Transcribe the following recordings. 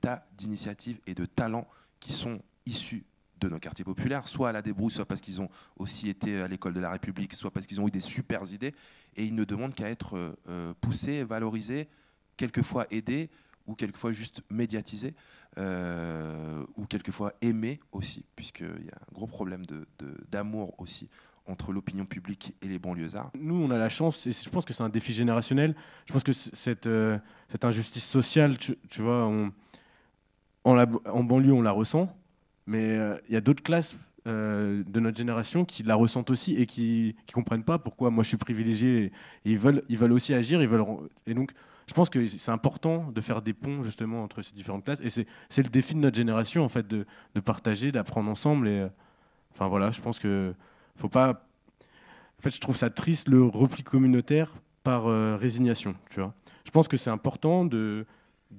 tas d'initiatives et de talents qui sont issus de nos quartiers populaires, soit à la débrouille, soit parce qu'ils ont aussi été à l'école de la République, soit parce qu'ils ont eu des super idées, et ils ne demandent qu'à être poussés, valorisés, quelquefois aidés, ou quelquefois juste médiatisés, ou quelquefois aimés aussi, puisqu'il y a un gros problème d'amour aussi entre l'opinion publique et les banlieusards. Nous, on a la chance, et je pense que c'est un défi générationnel. Je pense que cette injustice sociale, tu vois, en banlieue, on la ressent, mais il y a d'autres classes de notre génération qui la ressentent aussi et qui ne comprennent pas pourquoi moi je suis privilégié. Et ils veulent aussi agir, et donc je pense que c'est important de faire des ponts justement entre ces différentes classes. Et c'est le défi de notre génération, en fait, de partager, d'apprendre ensemble. Et, enfin voilà, je pense que faut pas. En fait, je trouve ça triste le repli communautaire par résignation. Tu vois. Je pense que c'est important de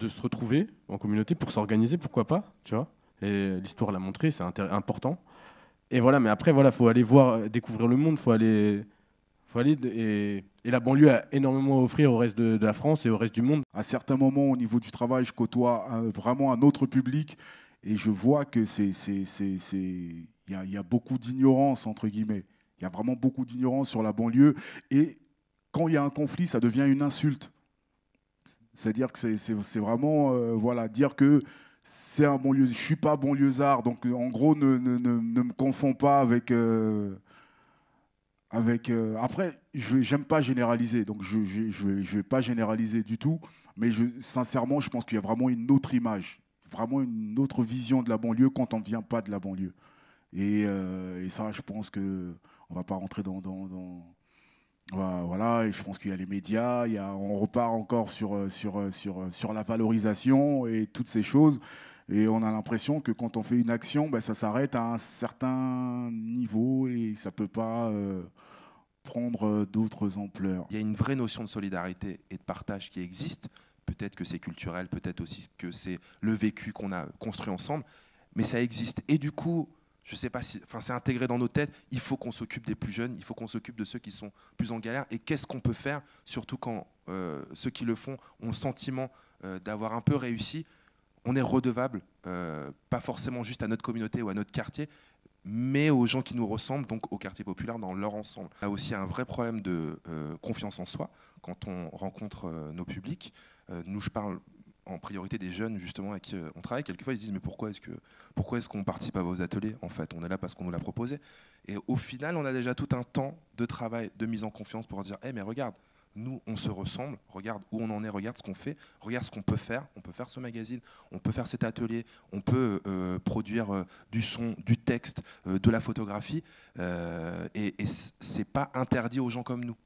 se retrouver en communauté pour s'organiser, pourquoi pas, tu vois. Et l'histoire l'a montré, c'est important. Et voilà, mais après, voilà, faut aller voir, découvrir le monde, et la banlieue a énormément à offrir au reste de la France et au reste du monde. À certains moments, au niveau du travail, je côtoie vraiment un autre public et je vois que il y a beaucoup d'ignorance, entre guillemets. Il y a vraiment beaucoup d'ignorance sur la banlieue. Et quand il y a un conflit, ça devient une insulte. C'est-à-dire que c'est vraiment voilà, dire que c'est un banlieue. Je ne suis pas banlieusard, donc en gros, ne me confonds pas avec. Après, j'aime pas généraliser, donc je vais pas généraliser du tout, mais sincèrement, je pense qu'il y a vraiment une autre image, vraiment une autre vision de la banlieue quand on ne vient pas de la banlieue. Et ça, je pense que on va pas rentrer voilà, et je pense qu'il y a les médias, on repart encore sur la valorisation et toutes ces choses. Et on a l'impression que quand on fait une action, ben, ça s'arrête à un certain niveau et ça ne peut pas prendre d'autres ampleurs. Il y a une vraie notion de solidarité et de partage qui existe. Peut-être que c'est culturel, peut-être aussi que c'est le vécu qu'on a construit ensemble, mais ça existe. Et du coup, je sais pas si, enfin, c'est intégré dans nos têtes. Il faut qu'on s'occupe des plus jeunes, il faut qu'on s'occupe de ceux qui sont plus en galère. Et qu'est-ce qu'on peut faire, surtout quand ceux qui le font ont le sentiment d'avoir un peu réussi. On est redevable, pas forcément juste à notre communauté ou à notre quartier, mais aux gens qui nous ressemblent, donc au quartier populaire dans leur ensemble. Il y a aussi un vrai problème de confiance en soi quand on rencontre nos publics. Nous, je parle en priorité des jeunes justement avec qui on travaille. Quelquefois, ils se disent mais pourquoi est-ce qu'on participe à vos ateliers? En fait, on est là parce qu'on nous l'a proposé. Et au final, on a déjà tout un temps de travail, de mise en confiance pour dire mais regarde, nous, on se ressemble, regarde où on en est, regarde ce qu'on fait, regarde ce qu'on peut faire. On peut faire ce magazine, on peut faire cet atelier, on peut produire du son, du texte, de la photographie, et c'est pas interdit aux gens comme nous.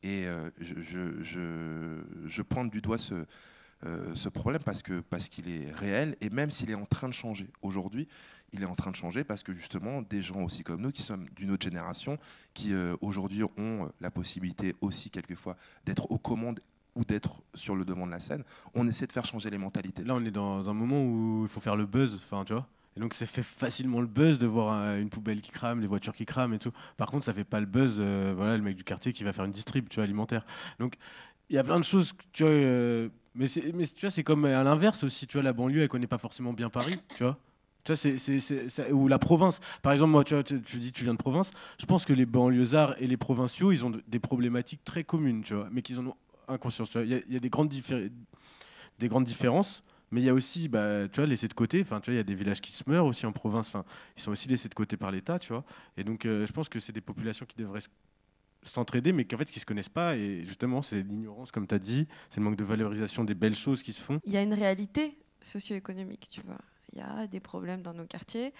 Et je pointe du doigt ce problème parce qu'il est réel, et même s'il est en train de changer aujourd'hui, il est en train de changer parce que justement des gens aussi comme nous qui sommes d'une autre génération, qui aujourd'hui ont la possibilité aussi quelquefois d'être aux commandes ou d'être sur le devant de la scène, on essaie de faire changer les mentalités. Là, on est dans un moment où il faut faire le buzz, enfin, tu vois. Et donc, ça fait facilement le buzz de voir une poubelle qui crame, les voitures qui crament et tout. Par contre, ça fait pas le buzz, voilà, le mec du quartier qui va faire une distrib, tu vois, alimentaire. Donc, il y a plein de choses, tu vois. Mais tu vois, c'est comme à l'inverse aussi, tu vois, la banlieue, elle connaît pas forcément bien Paris, tu vois. Tu vois, ou la province. Par exemple, moi, tu vois, tu dis, tu viens de province. Je pense que les banlieusards et les provinciaux, ils ont des problématiques très communes, tu vois, mais qu'ils en ont inconscience. Tu vois. Il y a des grandes différences, mais il y a aussi, bah, tu vois, laissés de côté. Enfin, tu vois, il y a des villages qui se meurent aussi en province. Enfin, ils sont aussi laissés de côté par l'État, tu vois. Et donc, je pense que c'est des populations qui devraient s'entraider, mais qu'en fait, qui se connaissent pas. Et justement, c'est l'ignorance, comme tu as dit, c'est le manque de valorisation des belles choses qui se font. Il y a une réalité socio-économique, tu vois. Il y a des problèmes dans nos quartiers.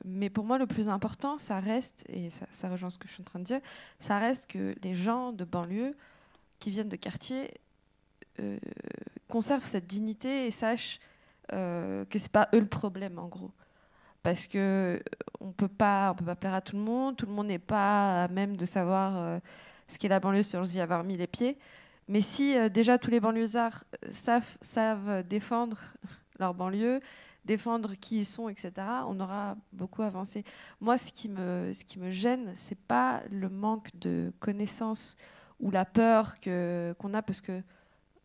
Mais pour moi, le plus important, ça reste, et ça rejoint ce que je suis en train de dire, ça reste que les gens de banlieue qui viennent de quartiers conservent cette dignité et sachent que c'est pas eux le problème, en gros. Parce que on peut pas plaire à tout le monde n'est pas à même de savoir ce qu'est la banlieue sans y avoir mis les pieds. Mais si déjà tous les banlieusards savent défendre leur banlieue, défendre qui ils sont, etc., on aura beaucoup avancé. Moi, ce qui me gêne, c'est pas le manque de connaissances ou la peur qu'on a, parce que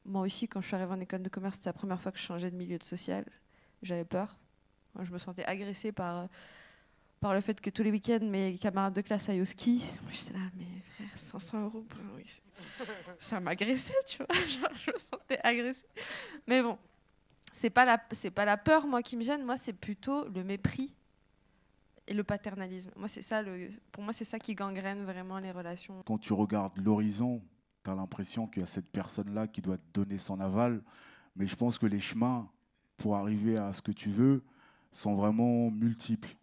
moi aussi, quand je suis arrivée en école de commerce, c'était la première fois que je changeais de milieu de social. J'avais peur. Moi, je me sentais agressée par le fait que tous les week-ends, mes camarades de classe aillent au ski. Moi, j'étais là, mais frère, 500 € pour un week-end. Ça m'agressait, tu vois. Genre, je me sentais agressée. Mais bon, c'est pas la peur, moi, qui me gêne. Moi, c'est plutôt le mépris et le paternalisme. Moi, c'est ça, pour moi, c'est ça qui gangrène vraiment les relations. Quand tu regardes l'horizon, tu as l'impression qu'il y a cette personne-là qui doit te donner son aval. Mais je pense que les chemins pour arriver à ce que tu veux sont vraiment multiples.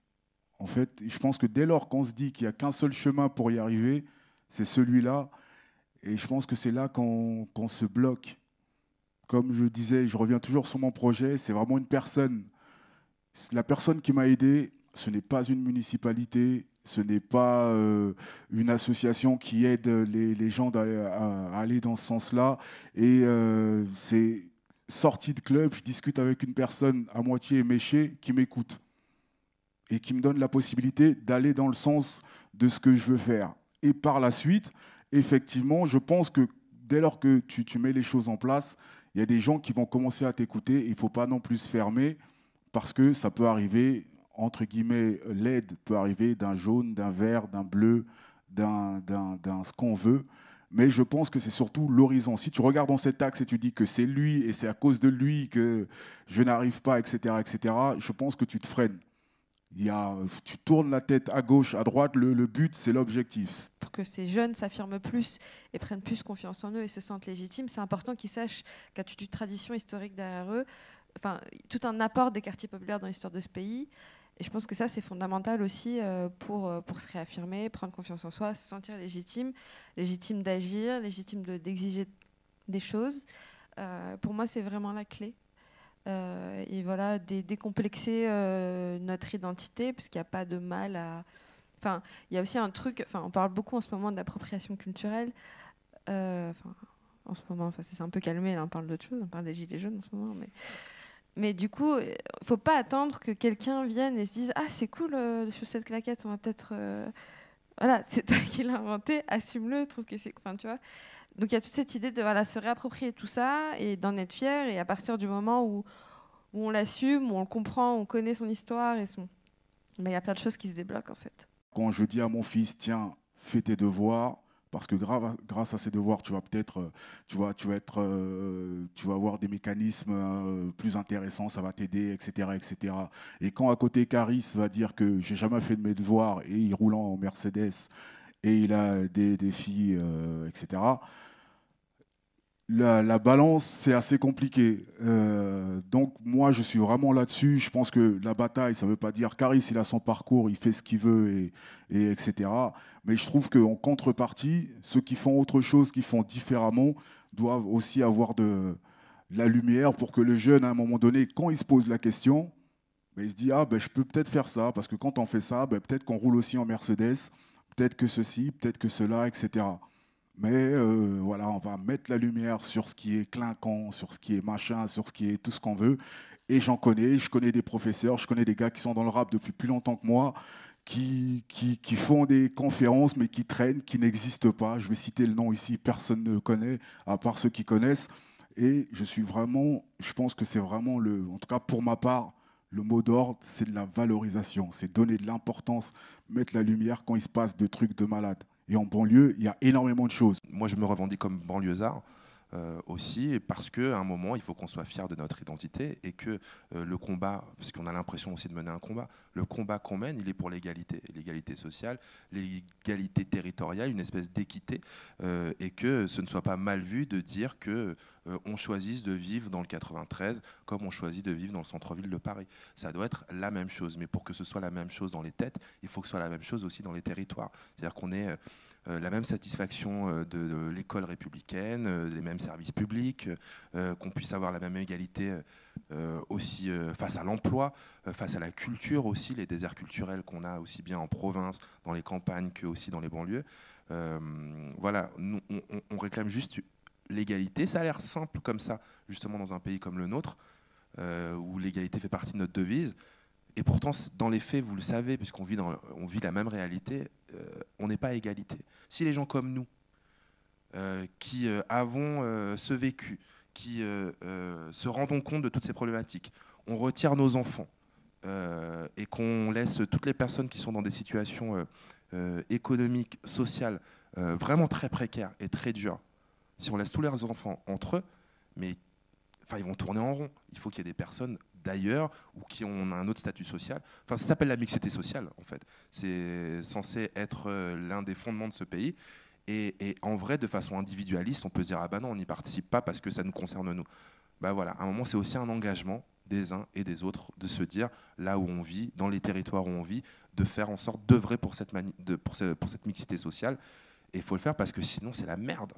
En fait, je pense que dès lors qu'on se dit qu'il n'y a qu'un seul chemin pour y arriver, c'est celui-là. Et je pense que c'est là qu'on se bloque. Comme je disais, je reviens toujours sur mon projet, c'est vraiment une personne. La personne qui m'a aidé, ce n'est pas une municipalité, ce n'est pas une association qui aide les gens à aller dans ce sens-là. Et c'est sorti de club, je discute avec une personne à moitié éméchée qui m'écoute et qui me donne la possibilité d'aller dans le sens de ce que je veux faire. Et par la suite, effectivement, je pense que dès lors que tu mets les choses en place, il y a des gens qui vont commencer à t'écouter. Il ne faut pas non plus se fermer parce que ça peut arriver, entre guillemets, l'aide peut arriver d'un jaune, d'un vert, d'un bleu, d'un ce qu'on veut. Mais je pense que c'est surtout l'horizon. Si tu regardes dans cet axe et tu dis que c'est lui et c'est à cause de lui que je n'arrive pas, etc., je pense que tu te freines. Tu tournes la tête à gauche, à droite, le but, c'est l'objectif. Pour que ces jeunes s'affirment plus et prennent plus confiance en eux et se sentent légitimes, c'est important qu'ils sachent qu'il y a toute une tradition historique derrière eux, enfin, tout un apport des quartiers populaires dans l'histoire de ce pays. Et je pense que ça, c'est fondamental aussi pour se réaffirmer, prendre confiance en soi, se sentir légitime d'agir, légitime d'exiger des choses. Pour moi, c'est vraiment la clé. Et voilà, décomplexer notre identité, parce qu'il n'y a pas de mal à... Enfin, il y a aussi un truc... Enfin, on parle beaucoup en ce moment d'appropriation culturelle. En ce moment, c'est un peu calmé, là, on parle d'autre chose, on parle des gilets jaunes en ce moment, mais du coup, il ne faut pas attendre que quelqu'un vienne et se dise « Ah, c'est cool, les chaussettes claquettes, on va peut-être... Voilà, c'est toi qui l'as inventé, assume-le, trouve que c'est... » Enfin, tu vois. Donc il y a toute cette idée de se réapproprier tout ça et d'en être fier. Et à partir du moment où on l'assume, où on le comprend, on connaît son histoire, il y a plein de choses qui se débloquent en fait. Quand je dis à mon fils, tiens, fais tes devoirs, parce que grâce à ces devoirs, tu vas peut-être, tu vas avoir des mécanismes plus intéressants, ça va t'aider, etc., etc. Et quand à côté Caris va dire que j'ai jamais fait de mes devoirs et il roule en Mercedes et il a des filles, etc. La balance, c'est assez compliqué. Donc, moi, je suis vraiment là-dessus. Je pense que la bataille, ça ne veut pas dire Caris, il a son parcours, il fait ce qu'il veut, etc. Mais je trouve qu'en contrepartie, ceux qui font autre chose, qui font différemment, doivent aussi avoir de la lumière pour que le jeune, à un moment donné, quand il se pose la question, ben, il se dit, ah, ben, je peux peut-être faire ça, parce que quand on fait ça, ben, peut-être qu'on roule aussi en Mercedes, peut-être que ceci, peut-être que cela, etc. Mais voilà, on va mettre la lumière sur ce qui est clinquant, sur ce qui est machin, sur ce qui est tout ce qu'on veut. Et je connais des professeurs, je connais des gars qui sont dans le rap depuis plus longtemps que moi, qui font des conférences, mais qui traînent, qui n'existent pas. Je vais citer le nom ici, personne ne le connaît, à part ceux qui connaissent. Et je pense que c'est vraiment, en tout cas pour ma part, le mot d'ordre, c'est de la valorisation, c'est donner de l'importance, mettre la lumière quand il se passe des trucs de malade. Et en banlieue, il y a énormément de choses. Moi, je me revendique comme banlieusard aussi, parce qu'à un moment, il faut qu'on soit fier de notre identité et que le combat, parce qu'on a l'impression aussi de mener un combat, le combat qu'on mène, il est pour l'égalité sociale, l'égalité territoriale, une espèce d'équité, et que ce ne soit pas mal vu de dire que on choisisse de vivre dans le 93 comme on choisit de vivre dans le centre-ville de Paris. Ça doit être la même chose, mais pour que ce soit la même chose dans les têtes, il faut que ce soit la même chose aussi dans les territoires. C'est-à-dire qu'on ait la même satisfaction de l'école républicaine, les mêmes services publics, qu'on puisse avoir la même égalité aussi face à l'emploi, face à la culture aussi, les déserts culturels qu'on a aussi bien en province, dans les campagnes que aussi dans les banlieues. Voilà, nous, on réclame juste l'égalité. Ça a l'air simple comme ça, justement dans un pays comme le nôtre, où l'égalité fait partie de notre devise. Et pourtant, dans les faits, vous le savez, puisqu'on vit la même réalité, on n'est pas à égalité. Si les gens comme nous, qui avons ce vécu, qui se rendons compte de toutes ces problématiques, on retire nos enfants et qu'on laisse toutes les personnes qui sont dans des situations économiques, sociales, vraiment très précaires et très dures, si on laisse tous leurs enfants entre eux, mais enfin, ils vont tourner en rond. Il faut qu'il y ait des personnes d'ailleurs ou qui ont un autre statut social. Enfin, ça s'appelle la mixité sociale, en fait. C'est censé être l'un des fondements de ce pays. Et en vrai, de façon individualiste, on peut se dire ah ben non, on n'y participe pas parce que ça nous concerne nous. Bah voilà, à un moment, c'est aussi un engagement des uns et des autres de se dire là où on vit, dans les territoires où on vit, de faire en sorte d'œuvrer pour cette mixité sociale. Et il faut le faire parce que sinon, c'est la merde.